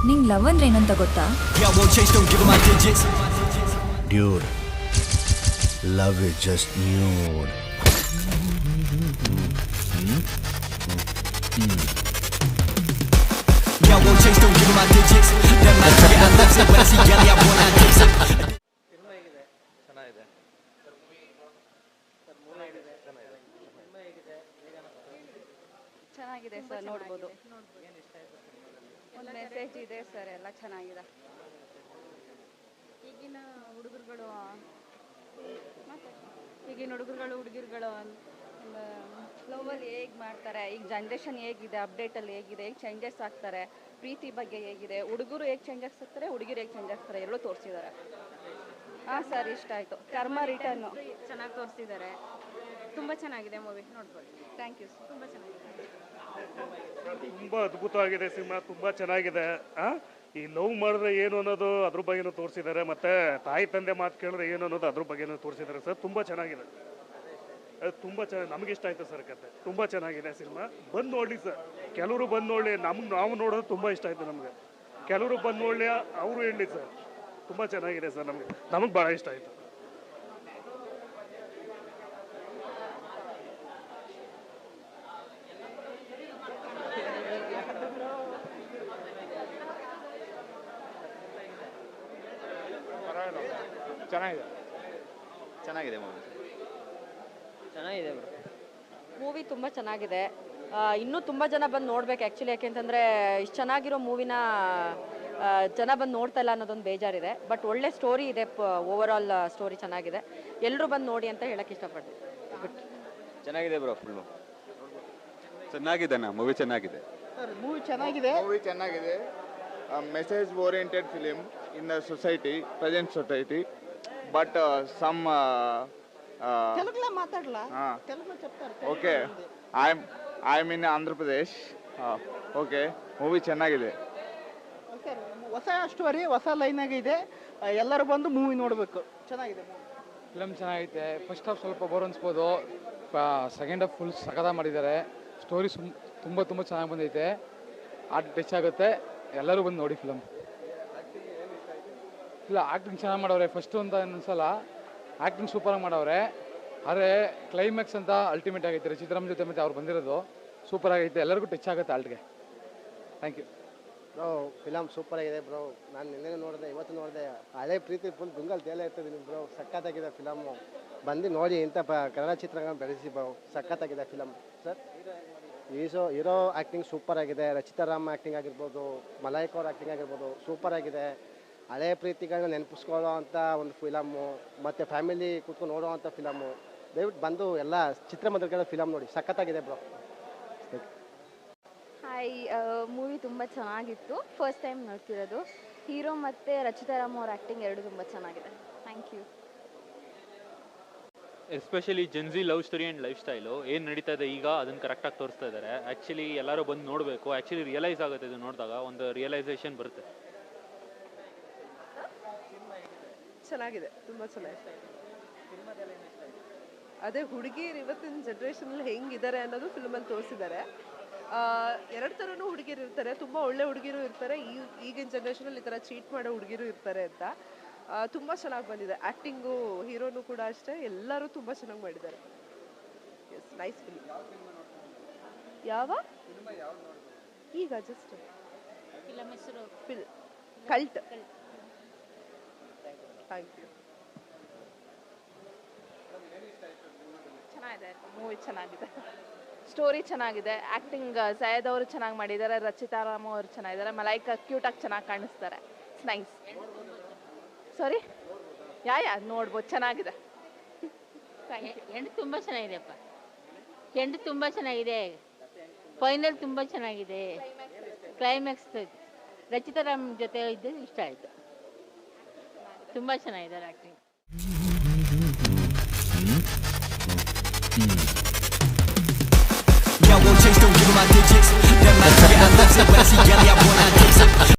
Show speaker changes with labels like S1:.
S1: ನಿಂಗೆ ಲವ್ ಅಂದ್ರೆ ಏನಂತ ಗೊತ್ತಾ?
S2: Dude, love is just nude.
S3: Y'all won't chase, don't give me my digits. That might get I lips up when I see Yelly, I want my dicks up.
S4: ಚೆನ್ನಾಗಿದೆ sir, ನೋಡ್ಬೋದು. ಒಂದು message ಇದೆ sir, ಎಲ್ಲ ಚೆನ್ನಾಗಿದೆ. ಈಗಿನ ಹುಡುಗರುಗಳು ಹುಡುಗಿರುಗಳು ಲವಲ್ಲಿ ಹೇಗೆ ಮಾಡ್ತಾರೆ, ಈಗ ಜನ್ರೇಷನ್ ಹೇಗಿದೆ, ಅಪ್ಡೇಟಲ್ಲಿ ಹೇಗಿದೆ, ಹೇಗೆ ಚೇಂಜಸ್ ಆಗ್ತಾರೆ, ಪ್ರೀತಿ ಬಗ್ಗೆ ಹೇಗಿದೆ, ಹುಡುಗರು ಹೇಗೆ ಚೇಂಜಸ್ ಆಗ್ತಾರೆ, ಹುಡುಗಿರು ಹೇಗೆ ಚೇಂಜ್ ಆಗ್ತಾರೆ, ಎಲ್ಲೂ ತೋರಿಸಿದ್ದಾರೆ. ಹಾಂ ಸರ್, ಇಷ್ಟ ಆಯಿತು. ಕರ್ಮ ರಿಟರ್ನು
S5: ಚೆನ್ನಾಗಿ ತೋರಿಸಿದ್ದಾರೆ. ತುಂಬ ಚೆನ್ನಾಗಿದೆ ಮೂವಿ, ನೋಡ್ಬೋದು.
S4: Thank you sir.
S5: ತುಂಬ ಚೆನ್ನಾಗಿದೆ.
S6: ತುಂಬ ಅದ್ಭುತವಾಗಿದೆ ಸಿನಿಮಾ, ತುಂಬ ಚೆನ್ನಾಗಿದೆ. ಈ ಲವ್ ಮಾಡಿದ್ರೆ ಏನು ಅನ್ನೋದು ಅದ್ರ ಬಗ್ಗೆನೂ ತೋರಿಸಿದ್ದಾರೆ, ಮತ್ತು ತಾಯಿ ತಂದೆ ಮಾತು ಕೇಳಿದ್ರೆ ಏನು ಅನ್ನೋದು ಅದ್ರ ಬಗ್ಗೆನೂ ತೋರಿಸಿದ್ದಾರೆ ಸರ್. ತುಂಬ ಚೆನ್ನಾಗಿದೆ, ಅದು ತುಂಬ ಚೆನ್ನಾಗಿ, ನಮಗೆ ಇಷ್ಟ ಆಯಿತು ಸರ್ ಕತೆ. ತುಂಬ ಚೆನ್ನಾಗಿದೆ ಸಿನಿಮಾ, ಬಂದು ನೋಡಲಿ ಸರ್. ಕೆಲವರು ಬಂದು ನೋಡಲಿ, ನಾವು ನೋಡೋದು ತುಂಬ ಇಷ್ಟ ಆಯಿತು ನಮಗೆ. ಕೆಲವರು ಬಂದು ನೋಡಲಿ, ಅವರು ಹೇಳಲಿ ಸರ್. ತುಂಬ ಚೆನ್ನಾಗಿದೆ ಸರ್, ನಮಗೆ ಭಾಳ ಇಷ್ಟ ಆಯಿತು.
S7: ಚೆನ್ನಾಗಿದೆ
S8: ಮೂವಿ ತುಂಬ ಚೆನ್ನಾಗಿದೆ. ಇನ್ನೂ ತುಂಬ ಜನ ಬಂದು ನೋಡ್ಬೇಕು ಆ್ಯಕ್ಚುಲಿ. ಯಾಕೆಂತಂದರೆ ಇಷ್ಟು ಚೆನ್ನಾಗಿರೋ ಮೂವಿನ ಜನ ಬಂದು ನೋಡ್ತಾ ಇಲ್ಲ ಅನ್ನೋದೊಂದು ಬೇಜಾರಿದೆ. ಬಟ್ ಒಳ್ಳೆ ಸ್ಟೋರಿ ಇದೆ, ಓವರ್ ಆಲ್ ಸ್ಟೋರಿ ಚೆನ್ನಾಗಿದೆ. ಎಲ್ಲರೂ ಬಂದು ನೋಡಿ ಅಂತ ಹೇಳಕ್ಕೆ ಇಷ್ಟಪಡ್ತೀನಿ.
S7: ಚೆನ್ನಾಗಿದೆ ಬ್ರೋ, ಫುಲ್ಲು ಚೆನ್ನಾಗಿದೆ. ಮೂವಿ ಚೆನ್ನಾಗಿದೆ
S9: ಸರ್, ಮೂವಿ ಚೆನ್ನಾಗಿದೆ. Message oriented film in the society, present society. But some okay, I am in Andhra Pradesh. Okay, movie ಚೆನ್ನಾಗಿದೆ.
S10: ಹೊಸ ಸ್ಟೋರಿ, ಹೊಸ ಲೈನಾಗೆ ಇದೆ. ಎಲ್ಲರೂ ಬಂದು ಮೂವಿ ನೋಡಬೇಕು. ಚೆನ್ನಾಗಿದೆ
S11: ಫಿಲಮ್, ಚೆನ್ನಾಗೈತೆ. ಫಸ್ಟ್ ಹಾಫ್ ಸ್ವಲ್ಪ ಬೋರ್ ಅನ್ಸ್ಬೋದು, ಸೆಕೆಂಡ್ ಹಾಫ್ ಫುಲ್ ಸಖತ ಮಾಡಿದ್ದಾರೆ. ಸ್ಟೋರಿ ತುಂಬ ಚೆನ್ನಾಗಿ ಬಂದೈತೆ. ಆರ್ಟ್ ಟಚ್ ಆಗುತ್ತೆ, ಎಲ್ಲರೂ ಬಂದು ನೋಡಿ ಫಿಲಮ್. ಇಲ್ಲ, ಆ್ಯಕ್ಟಿಂಗ್ ಚೆನ್ನಾಗಿ ಮಾಡವ್ರೆ. ಫಸ್ಟು ಅಂತ ಅನ್ಸಲ್ಲ, ಆ್ಯಕ್ಟಿಂಗ್ ಸೂಪರಾಗಿ ಮಾಡವ್ರೆ. ಆದರೆ ಕ್ಲೈಮ್ಯಾಕ್ಸ್ ಅಂತ ಅಲ್ಟಿಮೇಟ್ ಆಗೈತೆ. ರಚಿತಾರಾಮ್ ಜೊತೆ ಮತ್ತೆ ಅವ್ರು ಬಂದಿರೋದು ಸೂಪರ್ ಆಗೈತೆ. ಎಲ್ಲರಿಗೂ ಟಚ್ ಆಗುತ್ತೆ ಆಲ್ಟ್ಗೆ. Thank you
S12: bro. Film super ಆಗಿದೆ ಬ್ರೋ. ನಾನು ನಿನ್ನೆ ನೋಡಿದೆ, ಇವತ್ತು ನೋಡಿದೆ. ಹಳೆ ಪ್ರೀತಿ ಫುಲ್ ಗುಂಗಲ್ ತೇಲೆ ಇರ್ತಿದ್ದೀನಿ ಬ್ರೋ. ಸಖತ್ತಾಗಿದೆ ಫಿಲಮು. ಬಂದು ನೋಡಿ, ಇಂಥ ಕನ್ನಡ ಚಿತ್ರಗಳನ್ನ ಬೆಳೆಸಿ ಬ್ರೋ. ಸಖತ್ತಾಗಿದೆ film sir. Hero acting super ಆಗಿದೆ. ರಚಿತಾರಾಮ್ ಆ್ಯಕ್ಟಿಂಗ್ ಆಗಿರ್ಬೋದು, ಮಲಾಯಿಕ ಅವ್ರ ಆ್ಯಕ್ಟಿಂಗ್ ಆಗಿರ್ಬೋದು, ಸೂಪರ್ ಆಗಿದೆ. ಹಳೆ ಪ್ರೀತಿಗಳನ್ನ ನೆನಪಿಸ್ಕೊಳ್ಳೋ ಅಂಥ ಒಂದು ಫಿಲಮ್ಮು, ಮತ್ತು ಫ್ಯಾಮಿಲಿ ಕೂತ್ಕೊಂಡು ನೋಡೋ ಅಂಥ ಫಿಲಮ್ಮು. ದಯವಿಟ್ಟು ಬಂದು ಎಲ್ಲ ಚಿತ್ರಮಂದಿರಗಳ ಫಿಲಮ್ ನೋಡಿ, ಸಖತ್ತಾಗಿದೆ ಬ್ರೋ.
S4: ಹಾಯ್, ಮೂವಿ ತುಂಬ ಚೆನ್ನಾಗಿತ್ತು. First time ನೋಡ್ತಿರೋದು. ಹೀರೋ ಮತ್ತು ರಚಿತಾರಾಮ್ ಅವ್ರ ಆ್ಯಕ್ಟಿಂಗ್ ಎರಡು ತುಂಬ ಚೆನ್ನಾಗಿದೆ. Thank you.
S13: Especially gen Z love story and lifestyle ಏನು ನಡೀತಾ ಇದೆ ಈಗ, ಅದನ್ನು ಕರೆಕ್ಟಾಗಿ ತೋರಿಸ್ತಾ ಇದ್ದಾರೆ. ಆ್ಯಕ್ಚುಲಿ ಎಲ್ಲರೂ ಬಂದು ನೋಡಬೇಕು. ಆ್ಯಕ್ಚುಲಿ ರಿಯಲೈಸ್ ಆಗುತ್ತೆ, ಇದು ನೋಡಿದಾಗ ಒಂದು ರಿಯಲೈಸೇಷನ್ ಬರುತ್ತೆ.
S5: ಚೆನ್ನಾಗಿದೆ, ತುಂಬ ಚೆನ್ನಾಗಿದೆ. ಅದೇ ಹುಡುಗಿರು ಇವತ್ತಿನ ಜನ್ರೇಷನಲ್ಲಿ ಹೆಂಗಿದ್ದಾರೆ ಅನ್ನೋದು ಫಿಲ್ಮಲ್ಲಿ ತೋರಿಸಿದ್ದಾರೆ. ಎರಡು ಥರನೂ ಹುಡುಗಿರು ಇರ್ತಾರೆ. ತುಂಬ ಒಳ್ಳೆ ಹುಡುಗಿರು ಇರ್ತಾರೆ, ಈಗಿನ ಜನ್ರೇಷನಲ್ಲಿ ಈ ಥರ ಚೀಟ್ ಮಾಡೋ ಹುಡುಗಿರು ಇರ್ತಾರೆ ಅಂತ. ತುಂಬ ಚೆನ್ನಾಗಿ ಬಂದಿದೆ. ಆ್ಯಕ್ಟಿಂಗು, ಹೀರೋನು ಕೂಡ ಅಷ್ಟೇ, ಎಲ್ಲರೂ ತುಂಬ ಚೆನ್ನಾಗಿ ಮಾಡಿದ್ದಾರೆ. Yes, nice film. ಯಾವ ಈಗ ಜಸ್ಟ್
S8: ಫಿಲಮ್ ಹೆಸರು
S5: ಕಲ್ಟ್. Thank you.
S4: ಚೆನ್ನಾಗಿದೆ ಮೂವಿ, ಚೆನ್ನಾಗಿದೆ. ಸ್ಟೋರಿ ಚೆನ್ನಾಗಿದೆ. ಆ್ಯಕ್ಟಿಂಗ್ ಸೈಯದ್ ಅವರು ಚೆನ್ನಾಗಿ ಮಾಡಿದ್ದಾರೆ, ರಚಿತಾರಾಮ್ ಅವರು ಚೆನ್ನಾಗಿದ್ದಾರೆ, ಮಲಾಯಿಕಾ ಕ್ಯೂಟಾಗಿ ಚೆನ್ನಾಗಿ ಕಾಣಿಸ್ತಾರೆ. It's nice. ಸಾರಿ, ನೋಡ್ಬೋದು, ಚೆನ್ನಾಗಿದೆ.
S8: ಎಂಡ್ ತುಂಬ ಚೆನ್ನಾಗಿದೆಯಪ್ಪ. ಎಂಡ್ ತುಂಬ ಚೆನ್ನಾಗಿದೆ. ಫೈನಲ್ ತುಂಬ ಚೆನ್ನಾಗಿದೆ. ಕ್ಲೈಮ್ಯಾಕ್ಸ್ ರಚಿತಾರಾಮ್ ಜೊತೆ ಇದ್ದು ಇಷ್ಟ ಆಯಿತು. ತುಂಬ ಚೆನ್ನಾಗಿದ್ದಾರೆ acting.
S3: Y'all won't chase, don't give me my digits. That might get I lips up when I see Yelly, I want my dicks up.